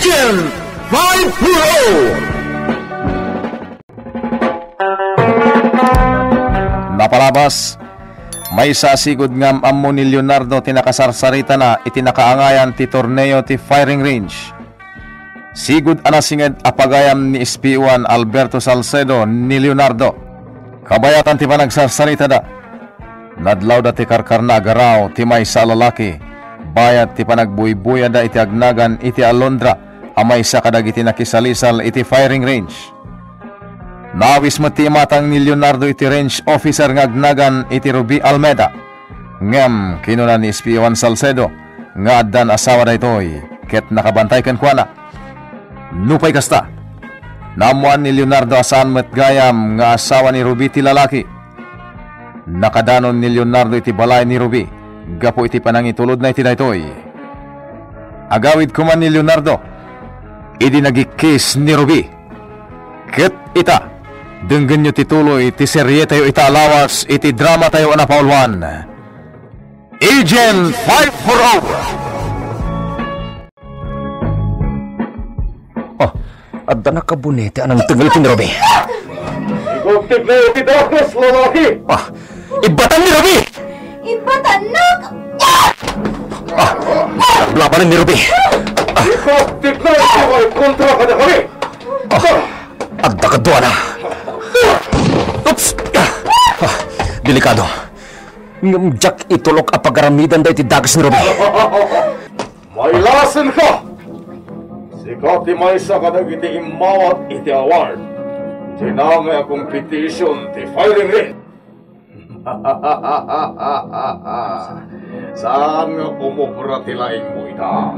Agent 540! Napalabas, may sasigod ngam ammo ni Leonardo tinakasarsarita na itinakaangayan ti torneo ti firing range. Sigud anasinged apagayam ni SP1 Alberto Salcedo ni Leonardo. Kabayatan ti panagsarsarita da. Nadlaw da ti karkarna agaraw ti may sa lalaki. Bayat ti panagbuy-buya da iti agnagan iti Alondra amay sa kadag iti nakisalisal iti firing range. Nawis mo ti matang ni Leonardo iti range officer ng agnagan iti Ruby Almeda. Ngem kinuna ni SP1 Salcedo nga addan asawa da itoy ket nakabantay ken kuana. Nupay kasta. Namuan ni Leonardo asan met gayam nga asawa ni Ruby ti lalaki. Nakadanon ni Leonardo iti balay ni Ruby. Gapo iti panangitulod na iti daytoy. Agawid kuman ni Leonardo. Idi nagikis ni Ruby. Ket ita. Denggan nyo tituloy iti serye tayo ita alawas iti drama tayo anapaulwan. Agent 540! Adda na kabunete anang tunggal iti ni Ruby. Igugtip na iti Dagos, lalaki! Ibatan ni Ruby! Ibatan na! Naglabanan ni Ruby! Igugtip na iti may kontra ka na kami! Adda ka doon na! Oops! Delikado. Jack itulok apagaramidan da iti Dagos ni Ruby. May lason ka! Sikat ti may sa kadag iti imawat iti award. Tinangay competition ti firing range. Saan nga umubra ti laing mo ita?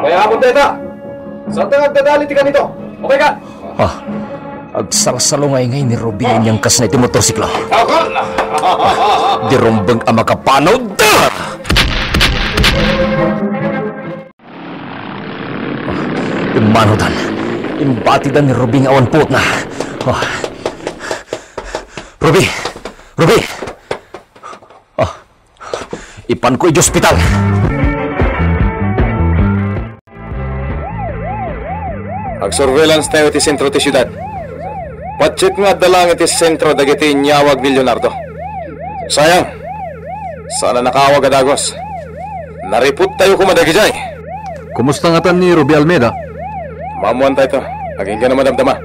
Mayamon deta! Saan nga agdadali ti kanito? Okay ka? Agsalsalungay ngay ni Ruby niyang kas na iti motorsiklo. Takal na! Dirumbang ang makapanod da! Imanodan. Imbatidan ni Ruby nga awan puot na. Ruby! Ruby! Ipan ko iti ospital. Ag-surveillance tayo ti sentro ti syudad. Patsit nga dalang iti sentro dagiti nyawag ni Leonardo. Sayang, sana nakawag adagos. Naripot tayo kumadagijay. Kumusta nga tan ni Ruby Almeda? Mamuan tayo to, naging ka na madamdama.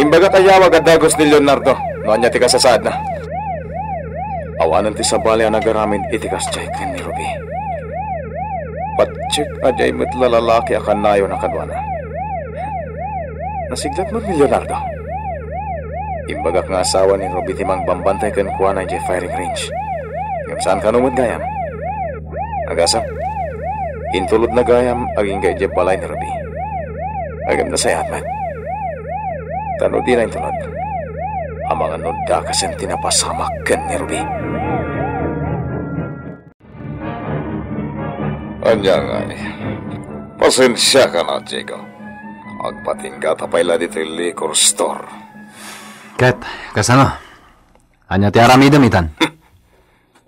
Imbaga kayawag adagos ni Leonardo, noon niya ti kasasaad na. Awanan ti sabali ang nagaramin itikas jay ken ni Ruby. Patsit ajay met lalaki akan nayo na kadwana. Nasiglat mo ni Leonardo. Imbagak nga asawa ni Ruby timang bambantay ken kuha na jay firing range. Yung saan ka numod gayam? Agasam, intulod na gayam aging kay jay balay ni Ruby. Agam na sayat man. Tano di na intulod. Ang mga noda kasing tinapasamak ken ni Ruby. Anya nga pasensya ka na, Diego. Agpatingga tapayla dito yung liquor store. Ket, kasano? Anya ti aramidam itan?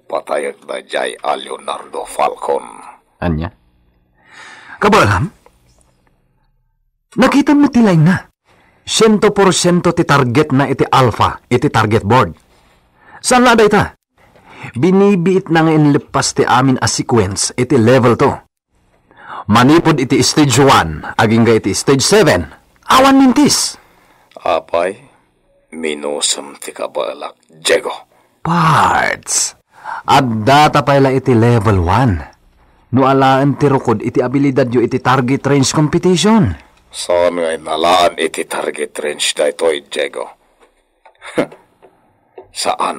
Patayag na jay a Leonardo Falcon. Anya? Kabalam? Nakita mo tilay na. 100% ti target na iti alpha, iti target board. Saan na ita? Binibiit na nga inlipas ti amin a sequence iti level 2. Manipod iti stage 1, aging ga iti stage 7. Awan mintis. Apay, minusam ti kabalak, Diego. Parts. Adda tapayla iti level 1. No alaan ti rukod iti abilidad yu iti target range competition. Saan nga inalaan iti target range da ito'y, Diego? Saan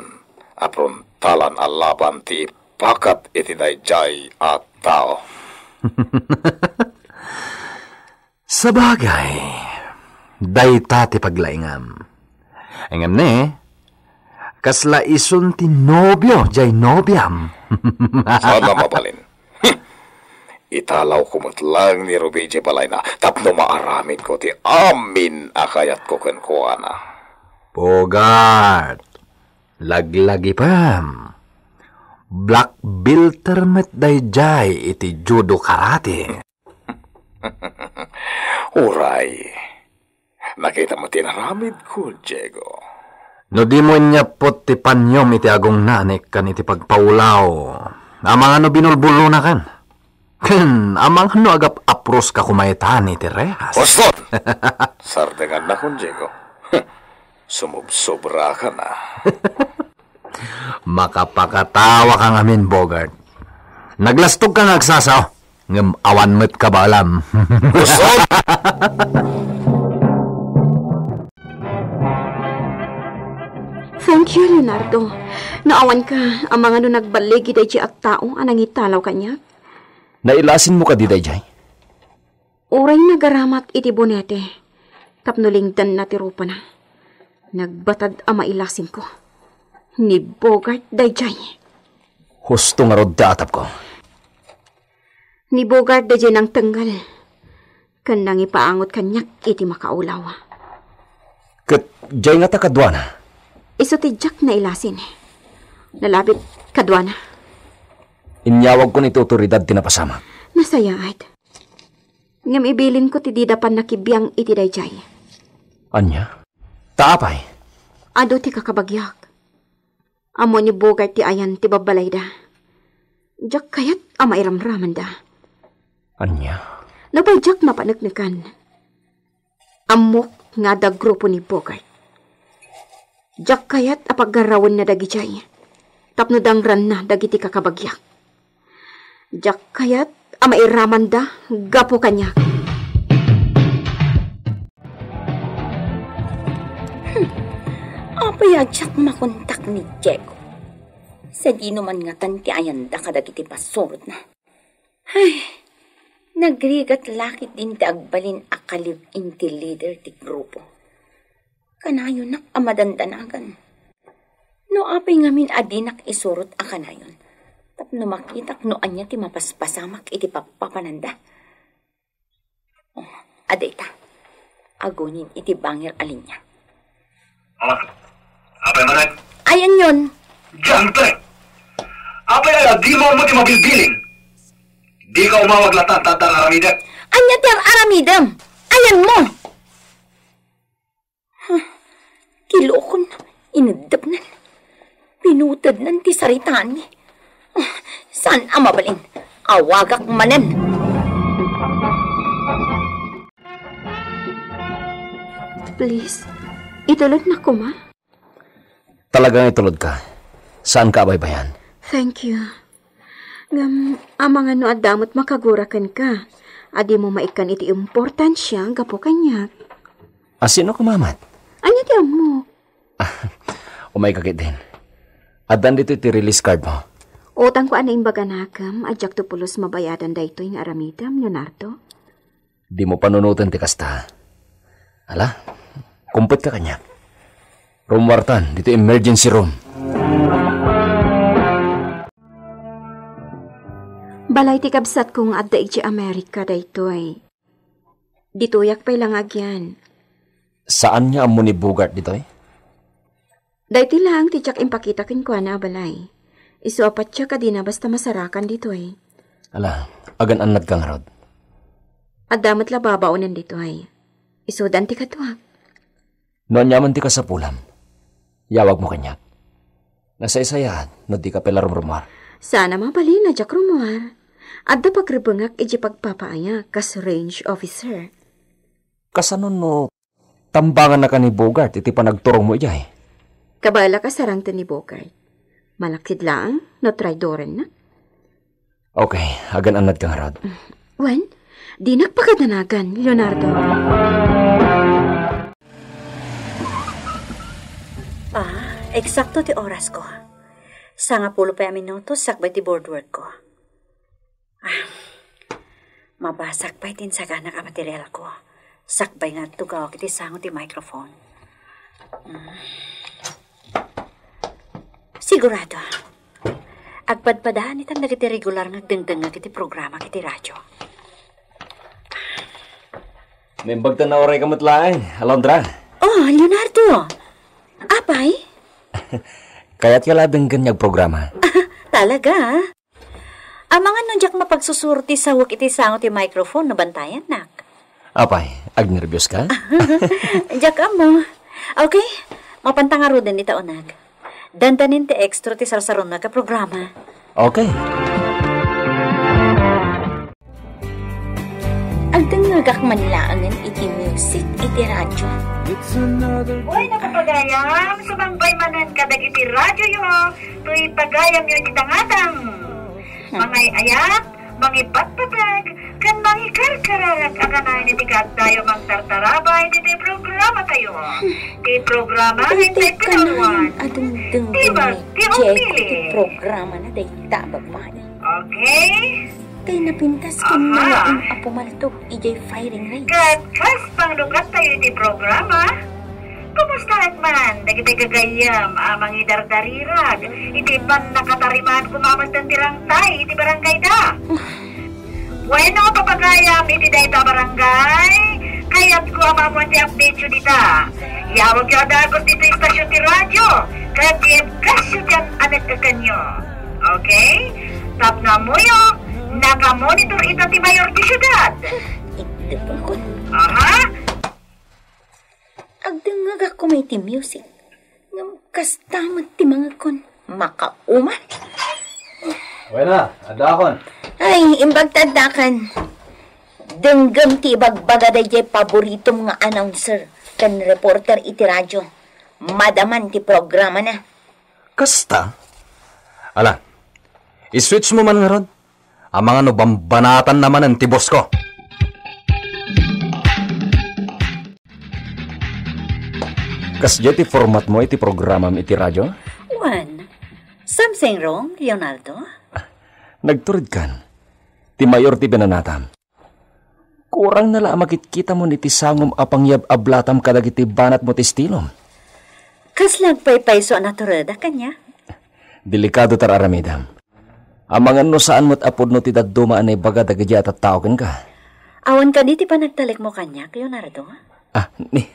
aprontalan alaban ti pakat iti dayjay at tao? Sabagay, dayta ti paglaingam. Engam ne, kasla isun ti nobyo jay nobyam. Sana mabalin. Italaw kumutlang ni Ruby J. Balay na tapno maaramin ko ti amin akayat ko kenkuana. Bogart, laglagi pam. Black belt met dayjay iti judo karate. Uray, nakita mo tinaramid ko, Diego. No di mo niya pot ti panyom iti agong nanik kan iti pagpaulaw. Amang ano binulbulo na kan. Ken, amang ano agap apros ka kumaytan iti rehas. Poston! Sardengan na kun, Diego. Sumubsobra ka na. Makapakatawa ka ngamin, Bogart. Naglastog ka nagsasaw. Ngam awan mo't ka ba alam? Poston! Thank you, Leonardo. Naawan ka, ang mga nagbaligi day at tao, anang italaw kanya. Nailasin mo ka di dayjay? Uray nagaramat iti bonete. Tapnulingdan na tirupa na. Nagbatad ang mailasin ko. Ni Bogart dayjay. Husto nga rod da atap ko. Ni Bogart dayjay ng tanggal. Kanang ipaangot kanyak iti makaulaw. Kat jay nga ta kadwana. Iso ti Jack na ilasin. Nalapit kadwana. Inyawag ko nito otoridad tinapasama. Nasayaad. Ngam ibilin ko ti didapan na kibiyang iti dayjay. Anya? Taapay? Ado ti kakabagyak. Amo ni Bogart ti ayan ti babalay da. Jack kayat ama iramraman da. Anya? Napay Jack mapanagnakan. Amok nga da grupo ni Bogart. Jack kayat apaggarawan na dagijay. Tapno dangran na dagiti kakabagyak. Jack kayat ama iraman da gapo kanya. Apay Jack makontak ni Diego. Sa di naman nga tanti ayan da kadagiti pasurot na. Ay, nagrigat lakit din ti agbalin akalib inti leader ti grupo. Kanayon nak amadandanagan. No apay ngamin adinak isurot a kanayon. Tapno makitak no anya ti mapaspasamak iti papapananda. Oh, adeta. Agonin iti bangir alinya. Apay manay? Ayan yun. Diyantre! Apay ay di mo ti mabilbilin. Di ka umawag latan tatang aramida. Anya ti aramidam. Ayan mo. Kilokon, inudap nan. Pinutad nan ti saritaan ni. Saan ang mabalin? Awagak manen. Please, itulod na ko, ma. Talagang itulod ka. Saan ka baybayan? Thank you. Ngam, amang ano adamot makagurakan ka. Adi mo maikan iti importansya, gapo kanyak. Asino kumamat? Anya ti amo? Umay kakit din. Adan dito iti release card mo. Utang ko ana imbaga nakam, adyak to pulos mabayadan da ito yung aramidam, Leonardo. Di mo panunutan ti kasta. Ala, kumput ka kanya. Room wartan, dito emergency room. Balay ti kabsat kong adda iti Amerika da ito ay. Dituyak pa'y lang agyan. Saan niya amo ni Bogart dito eh? Dahiti lang ti Jack impakita kin ko na balay. Isuapat siya ka di na basta masarakan dito ay. Ala, agan anad kang rod. Adamat la babaunan dito ay. Isudan ti katuak. Noon yaman ti ka sa pulam. Yawag mo kanya. Nasa isayahan, no di ka pala rumrumar. Sana mabali na Jack Rumar. Adda pagribangak iji pagpapaaya kas range officer. Kasanon no, tambangan na ka ni Bogart, iti panagturong mo ijay. Kabala ka sarang ni Bogart. Malakid lang, no traidoren na. Okay, agan anad kang rod. Wen, di nagpakadanagan, Leonardo. Eksakto ti oras ko. Sanga pulo pa minutos, sakbay ti board work ko. Mabasak pa itin sa gana ka material ko. Sakbay nga tugaw kiti sango ti microphone. Sigurado. Agpadpadahan itan na kiti regular nga dengdeng nga kiti programa kiti radyo. May bagtan na oray kamutlain, Alondra. Oh, Leonardo. Apay? Kaya't kala denggan niyag programa. Talaga? Ang mga nunjak mapagsusurti sa wak iti sango ti microphone na bantayan, nak. Apay, Agnervyos ka? Diyak mo. Okay, mapantangaro din ni taonag. Dandanin ti extra ti sarsaron na ka programa. Okay. Agdangagak manlaangan iti music, iti radyo. Uy, nakapagayam, sumangbay manan kadag iti radyo yo. Tuy pagayam yo iti tangatang. Mangay ayat, mangibatpatag, kan mangikarkararag aganayin iti tayo magtartarabay iti programa tayo. Ti programa hindi pinaluan. Adung-dung Diba? Di umili. ti programa na day tabag mani. Okay? Kay napintas ko Aha. na ang apo maltog ijay firing range. Kat kas panglukat tayo iti programa. Kumusta man? Dagiti gagayam amang idardarirag. Iti pan nakatariman kumamantan tirang tay iti barangay da. Bueno, papagayam iti dayta barangay. Kayat ko amamon ti update yun dita. Yawag yung adagos dito yung stasyon ti radyo. Kaya ti kasyo dyan anet kakanyo. Okay? Tap na mo yung nakamonitor ito ti mayor ti syudad. Itipon ko. Aha? Agdangag ako may ti music. Ngam kastamad ti mga kon. Makauman. Wala, adakon. Ay, imbagtadakan. Denggam ti ibagbaga day jay paborito mga announcer kan reporter iti radyo. Madaman ti programa na. Kasta? Ala, iswitch mo man nga ron. Ang mga nubambanatan naman ang tibos ko. Kasya ti format mo iti programa iti radyo? Juan, something wrong, Leonardo? Nagturid kan. Ti mayor ti binanatam. Kurang nala makikita mo niti sangom apang yab ablatam kadag iti banat mo ti stilom. Kaslag paypayso naturada kanya? Delikado tar aramidam. Amangan no saan mo't apod no ti daduma anay baga dagadi at tawken ka. Awan ka di ti panagtalik mo kanya, Leonardo? Ni.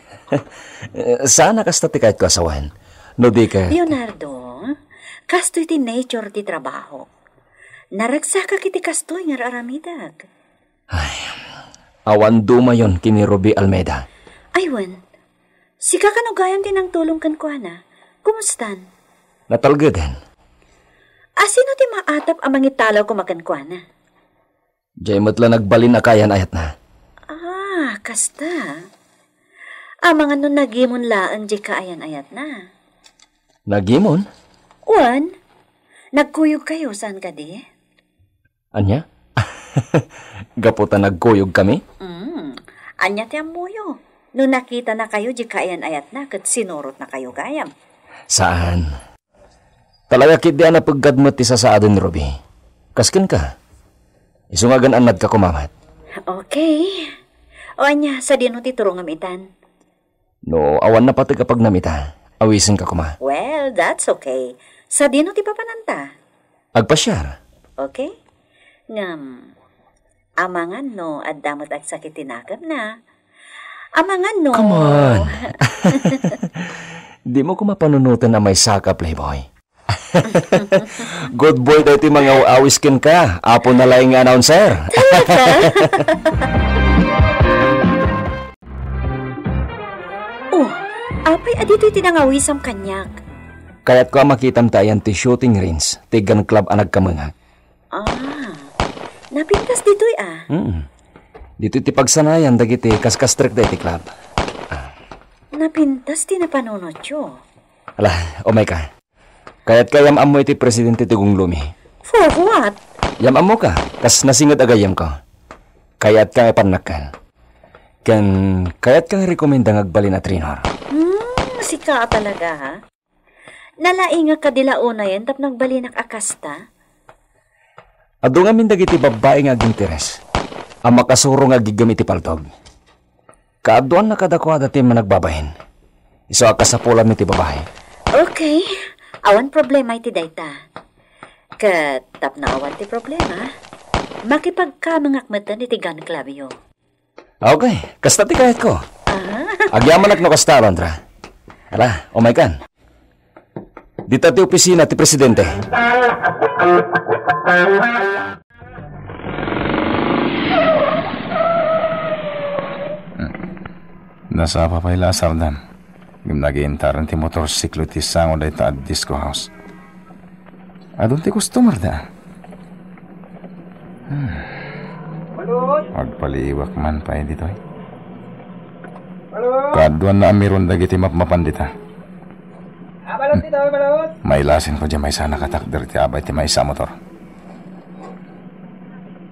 Sana kasta ti kahit ko asawan. No di ka... Leonardo, kastoy ti nature ti trabaho. Naragsaka kiti kastoy nga aramidag. Awan duma yon kini Ruby Almeida. Aywan, sika kanugayan din ang tulong kan ko na. Kumustan? Natalgadan. Sino ti maatap ang mangitalaw ko makankuana? Diyay mo't lang nagbalin na kayan ayat na. Kasta. Mga nun nagimon laan di kaayan ayat na. Nagimon? Juan, nagkuyog kayo saan ka di? Anya? Gaputa nagkuyog kami? Anya ti amuyo. Nung nakita na kayo di kaayan ayat na kat sinurot na kayo gayam. Saan? Talaga kit diyan na paggadmat ti sa adon, Ruby. Kaskin ka. Isungagan anad ka kumamat. Okay. O anya, sa dino ti turong amitan. No, awan na pati kapag namita. Awisin ka kuma. Well, that's okay. Sa dino ti papananta. Agpasyar. Okay? Amangan no, at damot at sakit tinakap na. Amangan no. Come on. Di mo kumapanunutan na may saka, playboy. Good boy daw ti mga awiskin ka. Apo na laing announcer. Apay adito tinangawisam kanyak. Kaya't ko makitam tayan ti shooting range. Tigan club anag kamangag. Napintas dito'y Dito ti pagsanayan dagiti kaskastrek da iti club. Napintas ti napanunot yo. Ala, omay ka. Kaya't kayam amo iti presidente ti Gunglumi. For what? Yam amo ka, kas nasingad agayam ko. Kaya't kaya panakal. Kaya't kang rekomenda ngagbalin at Trinor. Sika talaga ha? Nalainga ka dila una yan tap nagbalinak akasta? Ado nga mindag iti babae nga ginteres. Ang makasuro nga gigam iti paltog. Kaaduan na kadakwada ti managbabahin. Iso akasapulan iti babae. Okay. Awan problema iti dayta. Katap na awan ti problema. Makipagkamangakmatan iti gun club yo. Okay, kasta ti kahit ko. Agyaman ak no kasta, Alondra. Ala, oh my God. Dito ti opisina ti presidente. Nasa papayla sardan. Gimnagintaran ti motorsiklo ti sango da ita at disco house. Adun ti customer da. Magpaliwak man pa dito eh. Kaduan na amiron dagiti mapmapan dita. May lasin ko dyan may sana katakder ti abay ti may sa motor.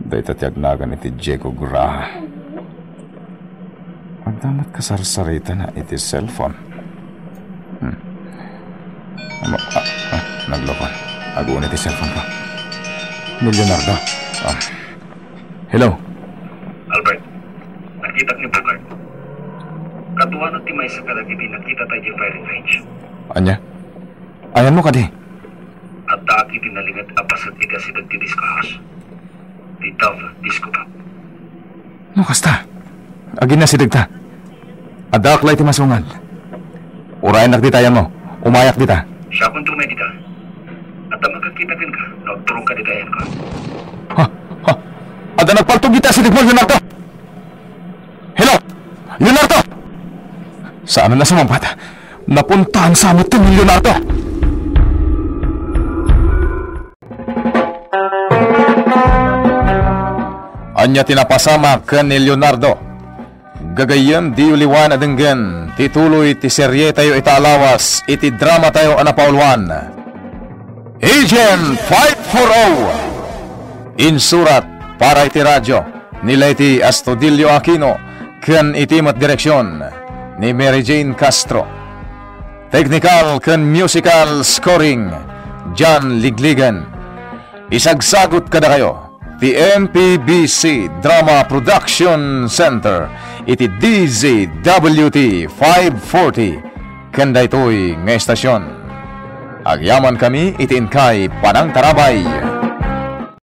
Dahil tatiagnagan iti Diego Graha. Magdamat kasarsarita na iti cellphone. Naglokon. Aguun iti cellphone ko. Leonardo. Hello. Albert, nakita ni Bogart. Katuwa ti may sa kalagiti nakita tayo yung firing range. Anya? Ayan mo ka di? At daki tinalingat apasat ika si Dagti Disco House. Di Tav Disco Pub. No, kasta. Agin na si Dagta. Adaklay ti masungad. Urayan nagditayan mo. Umayak dita. Siya kung tumay dita. At magkakita din ka, nagturong ka ditayan ko. Ha? Ada nagpaltog dita si Digmol, Leonardo. Hello? Leonardo! Saan na sa mga bata? Napuntahan sa amot ni Leonardo. Anya tinapasama ken ni Leonardo. Gagayan di uliwan adenggen. Tituloy ti serye tayo itaalawas. Iti drama tayo anapaulwan. Agent 540. Insurat para iti radyo. Nila iti Astudillo Aquino. Ken iti mat direksyon ni Mary Jane Castro. Technical ken musical scoring John Ligligan. Isagsagot kada kayo the MPBC Drama Production Center iti DZWT 540 kanda ito'y nga estasyon. Agyaman kami iti inkay Panang Tarabay.